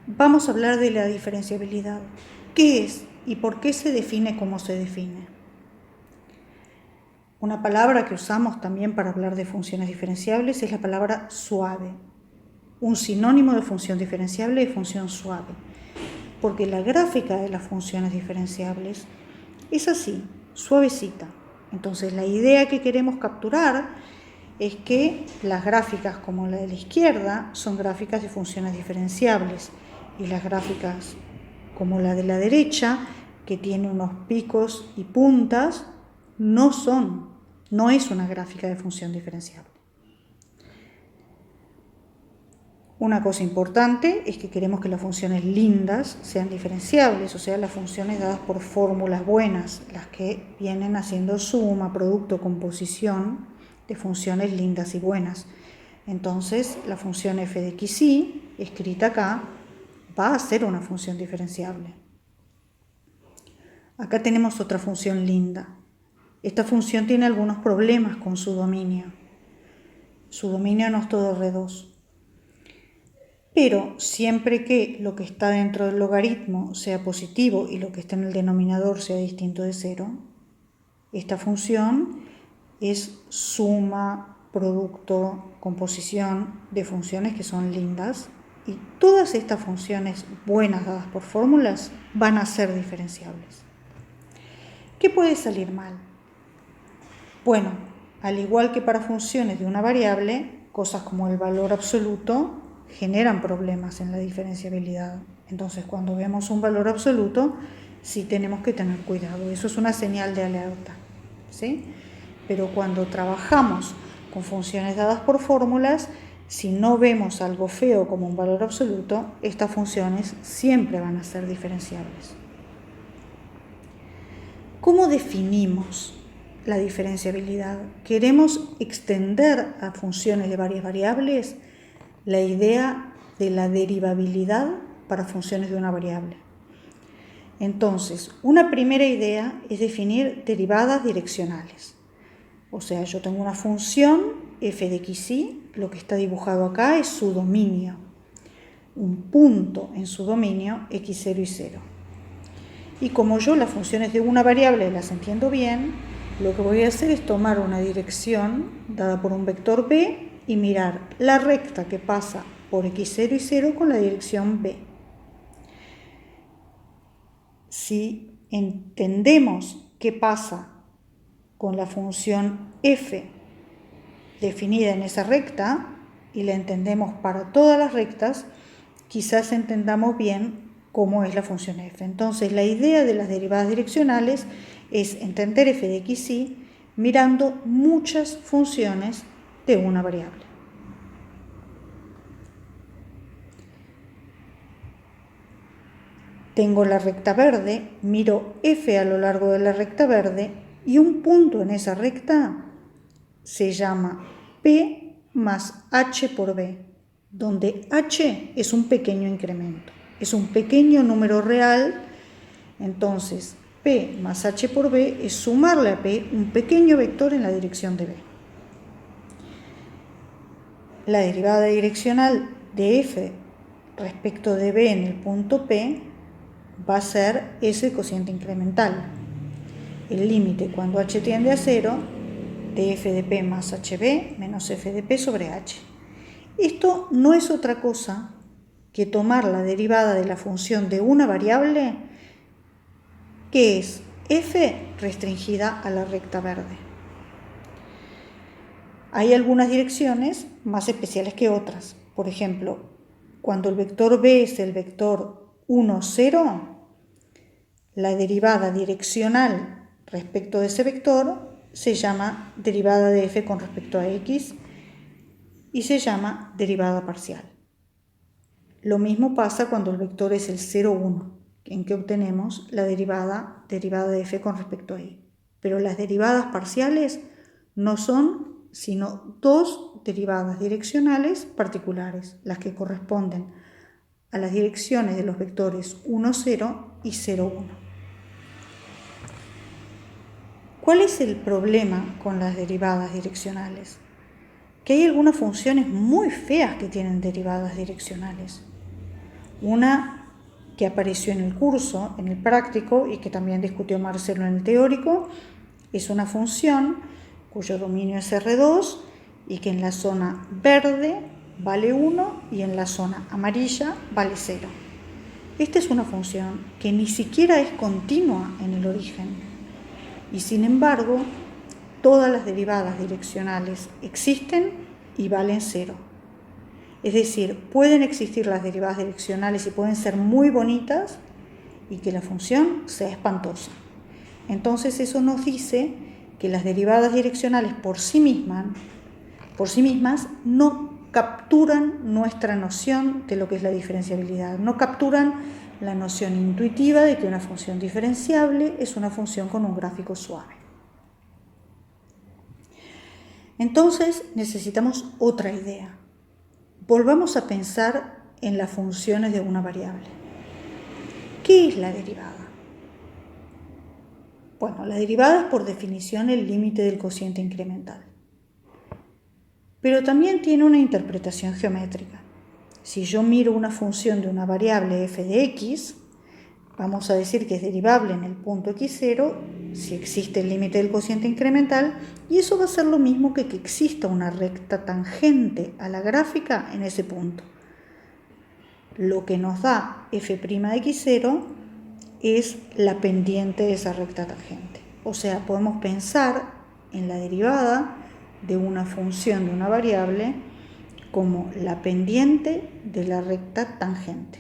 vamos a hablar de la diferenciabilidad. ¿Qué es y por qué se define como se define? Una palabra que usamos también para hablar de funciones diferenciables es la palabra suave. Un sinónimo de función diferenciable es función suave, porque la gráfica de las funciones diferenciables es así, suavecita. Entonces la idea que queremos capturar es que las gráficas como la de la izquierda son gráficas de funciones diferenciables y las gráficas como la de la derecha, que tiene unos picos y puntas, no es una gráfica de función diferenciable. Una cosa importante es que queremos que las funciones lindas sean diferenciables, o sea, las funciones dadas por fórmulas buenas, las que vienen haciendo suma, producto, composición de funciones lindas y buenas. Entonces, la función f de xy, escrita acá, va a ser una función diferenciable. Acá tenemos otra función linda. Esta función tiene algunos problemas con su dominio. Su dominio no es todo R2. Pero siempre que lo que está dentro del logaritmo sea positivo y lo que está en el denominador sea distinto de 0, esta función es suma, producto, composición de funciones que son lindas, y todas estas funciones buenas dadas por fórmulas van a ser diferenciables. ¿Qué puede salir mal? Bueno, al igual que para funciones de una variable, cosas como el valor absoluto generan problemas en la diferenciabilidad. Entonces, cuando vemos un valor absoluto, sí tenemos que tener cuidado. Eso es una señal de alerta, ¿sí? Pero cuando trabajamos con funciones dadas por fórmulas, si no vemos algo feo como un valor absoluto, estas funciones siempre van a ser diferenciables. ¿Cómo definimos la diferenciabilidad? ¿Queremos extender a funciones de varias variables la idea de la derivabilidad para funciones de una variable? Entonces, una primera idea es definir derivadas direccionales. O sea, yo tengo una función f de xy, lo que está dibujado acá es su dominio. Un punto en su dominio, x0 y 0. Y como yo las funciones de una variable las entiendo bien, lo que voy a hacer es tomar una dirección dada por un vector b y mirar la recta que pasa por x0 y 0 con la dirección b. Si entendemos qué pasa con la función f definida en esa recta y la entendemos para todas las rectas, quizás entendamos bien cómo es la función f. Entonces, la idea de las derivadas direccionales es entender f de xy mirando muchas funciones de una variable. Tengo la recta verde, miro f a lo largo de la recta verde y un punto en esa recta se llama p más h por b, donde h es un pequeño incremento, es un pequeño número real. Entonces, p más h por b es sumarle a p un pequeño vector en la dirección de b. La derivada direccional de f respecto de b en el punto p va a ser ese cociente incremental. El límite cuando h tiende a 0 de f de p más hb menos f de p sobre h. Esto no es otra cosa que tomar la derivada de la función de una variable que es f restringida a la recta verde. Hay algunas direcciones más especiales que otras. Por ejemplo, cuando el vector b es el vector 1, 0, la derivada direccional respecto de ese vector se llama derivada de f con respecto a x y se llama derivada parcial. Lo mismo pasa cuando el vector es el 0, 1, en que obtenemos la derivada de f con respecto a y. Pero las derivadas parciales no son sino dos derivadas direccionales particulares, las que corresponden a las direcciones de los vectores 1, 0 y 0, 1. ¿Cuál es el problema con las derivadas direccionales? Que hay algunas funciones muy feas que tienen derivadas direccionales. Una que apareció en el curso, en el práctico, y que también discutió Marcelo en el teórico, es una función cuyo dominio es R2 y que en la zona verde vale 1 y en la zona amarilla vale 0. Esta es una función que ni siquiera es continua en el origen y sin embargo todas las derivadas direccionales existen y valen 0. Es decir, pueden existir las derivadas direccionales y pueden ser muy bonitas y que la función sea espantosa. Entonces eso nos dice que las derivadas direccionales por sí mismas no capturan nuestra noción de lo que es la diferenciabilidad, no capturan la noción intuitiva de que una función diferenciable es una función con un gráfico suave. Entonces necesitamos otra idea. Volvamos a pensar en las funciones de una variable. ¿Qué es la derivada? Bueno, la derivada es por definición el límite del cociente incremental. Pero también tiene una interpretación geométrica. Si yo miro una función de una variable f de x, vamos a decir que es derivable en el punto x0 si existe el límite del cociente incremental, y eso va a ser lo mismo que exista una recta tangente a la gráfica en ese punto. Lo que nos da f' de x0 es la pendiente de esa recta tangente. O sea, podemos pensar en la derivada de una función de una variable como la pendiente de la recta tangente.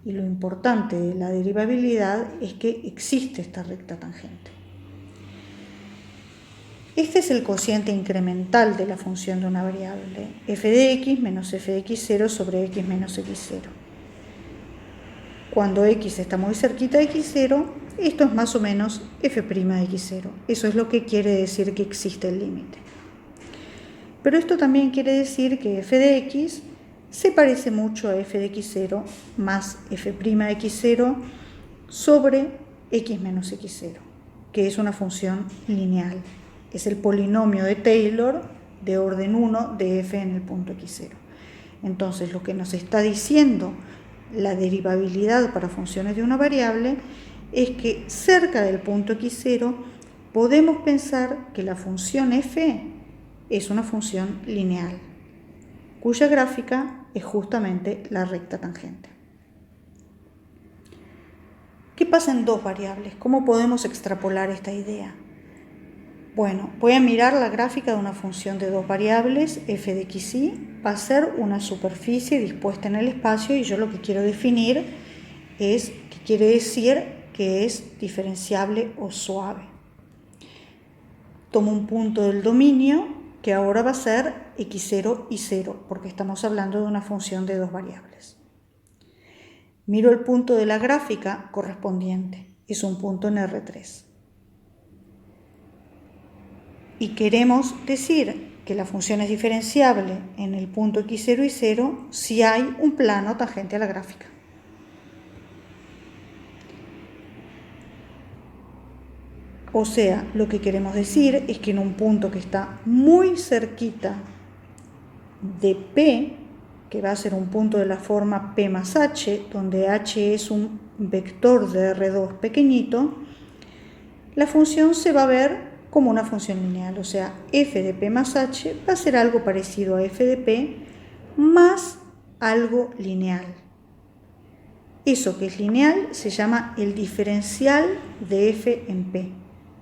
Y lo importante de la derivabilidad es que existe esta recta tangente. Este es el cociente incremental de la función de una variable, f de x menos f de x0 sobre x menos x0. Cuando x está muy cerquita de x0, esto es más o menos f' de x0. Eso es lo que quiere decir que existe el límite. Pero esto también quiere decir que f de x se parece mucho a f de x0 más f' de x0 sobre x menos x0, que es una función lineal. Es el polinomio de Taylor de orden 1 de f en el punto x0. Entonces, lo que nos está diciendo la derivabilidad para funciones de una variable es que cerca del punto x0 podemos pensar que la función f es una función lineal, cuya gráfica es justamente la recta tangente. ¿Qué pasa en dos variables? ¿Cómo podemos extrapolar esta idea? Bueno, voy a mirar la gráfica de una función de dos variables, f de xy, va a ser una superficie dispuesta en el espacio y yo lo que quiero definir es qué quiere decir que es diferenciable o suave. Tomo un punto del dominio que ahora va a ser x0 y 0, porque estamos hablando de una función de dos variables. Miro el punto de la gráfica correspondiente, es un punto en R3. Y queremos decir que la función es diferenciable en el punto x0 y 0 si hay un plano tangente a la gráfica. O sea, lo que queremos decir es que en un punto que está muy cerquita de P, que va a ser un punto de la forma P más H, donde H es un vector de R2 pequeñito, la función se va a ver como una función lineal, o sea, f de p más h va a ser algo parecido a f de p más algo lineal. Eso que es lineal se llama el diferencial de f en p.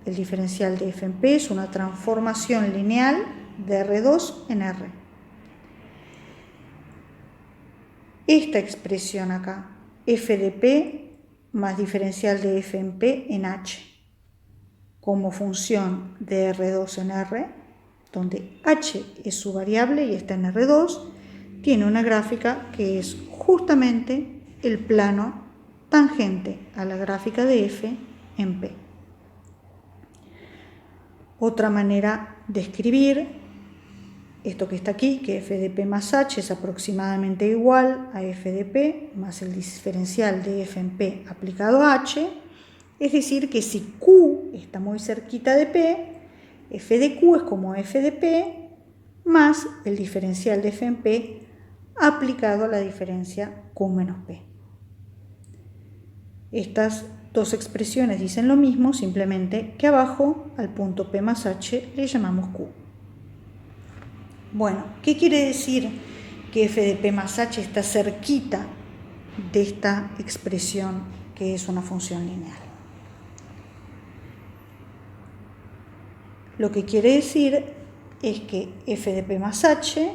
El diferencial de f en p es una transformación lineal de R2 en R. Esta expresión acá, f de p más diferencial de f en p en h, como función de R2 en R, donde h es su variable y está en R2, tiene una gráfica que es justamente el plano tangente a la gráfica de f en P. Otra manera de escribir esto que está aquí, que f de p más h es aproximadamente igual a f de p más el diferencial de f en p aplicado a h, es decir, que si q está muy cerquita de p, f de q es como f de p más el diferencial de f en p aplicado a la diferencia Q menos P. Estas dos expresiones dicen lo mismo, simplemente que abajo al punto P más H le llamamos Q. Bueno, ¿qué quiere decir que f de P más H está cerquita de esta expresión que es una función lineal? Lo que quiere decir es que f de P más H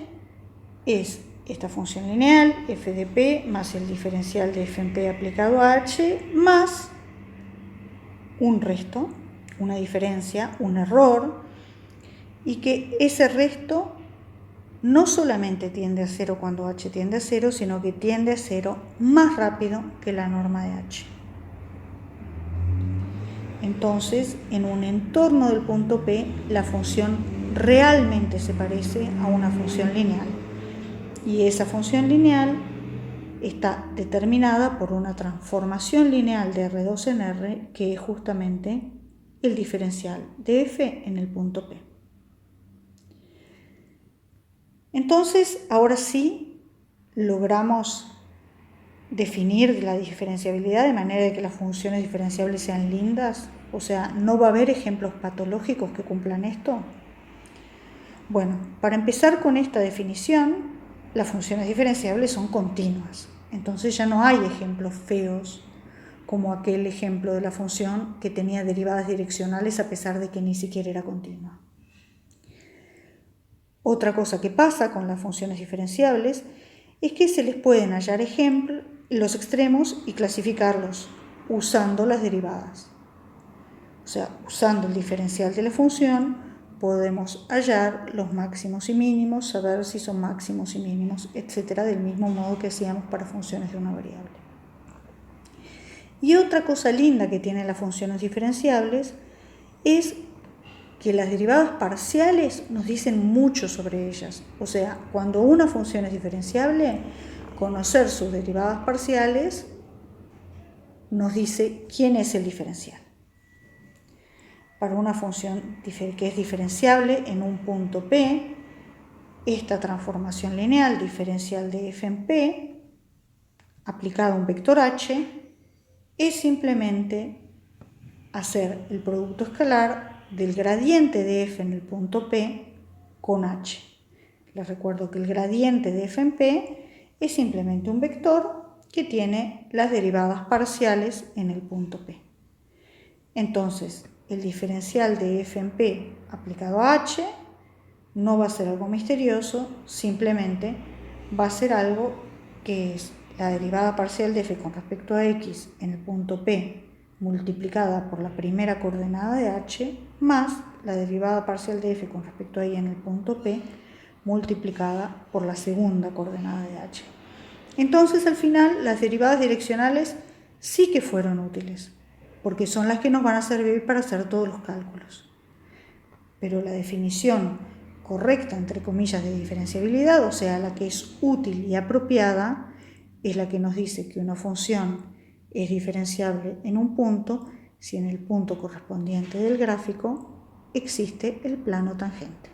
es esta función lineal, f de P más el diferencial de f en P aplicado a H, más un resto, una diferencia, un error, y que ese resto no solamente tiende a 0 cuando H tiende a 0, sino que tiende a 0 más rápido que la norma de H. Entonces, en un entorno del punto P, la función realmente se parece a una función lineal. Y esa función lineal está determinada por una transformación lineal de R2 en R, que es justamente el diferencial de f en el punto P. Entonces, ahora sí logramos definir la diferenciabilidad de manera que las funciones diferenciables sean lindas, o sea, ¿no va a haber ejemplos patológicos que cumplan esto? Bueno, para empezar con esta definición, las funciones diferenciables son continuas, entonces ya no hay ejemplos feos como aquel ejemplo de la función que tenía derivadas direccionales a pesar de que ni siquiera era continua. Otra cosa que pasa con las funciones diferenciables es que se les pueden hallar los extremos y clasificarlos usando las derivadas. O sea, usando el diferencial de la función podemos hallar los máximos y mínimos, saber si son máximos y mínimos, etc., del mismo modo que hacíamos para funciones de una variable. Y otra cosa linda que tienen las funciones diferenciables es que las derivadas parciales nos dicen mucho sobre ellas. O sea, cuando una función es diferenciable, conocer sus derivadas parciales nos dice quién es el diferencial. Para una función que es diferenciable en un punto P, esta transformación lineal diferencial de f en P, aplicada a un vector h, es simplemente hacer el producto escalar del gradiente de f en el punto P con h. Les recuerdo que el gradiente de f en P es simplemente un vector que tiene las derivadas parciales en el punto P. Entonces, el diferencial de f en P aplicado a h no va a ser algo misterioso, simplemente va a ser algo que es la derivada parcial de f con respecto a x en el punto P multiplicada por la primera coordenada de h más la derivada parcial de f con respecto a y en el punto P multiplicada por la segunda coordenada de h. Entonces, al final, las derivadas direccionales sí que fueron útiles, porque son las que nos van a servir para hacer todos los cálculos. Pero la definición correcta, entre comillas, de diferenciabilidad, o sea, la que es útil y apropiada, es la que nos dice que una función es diferenciable en un punto si en el punto correspondiente del gráfico existe el plano tangente.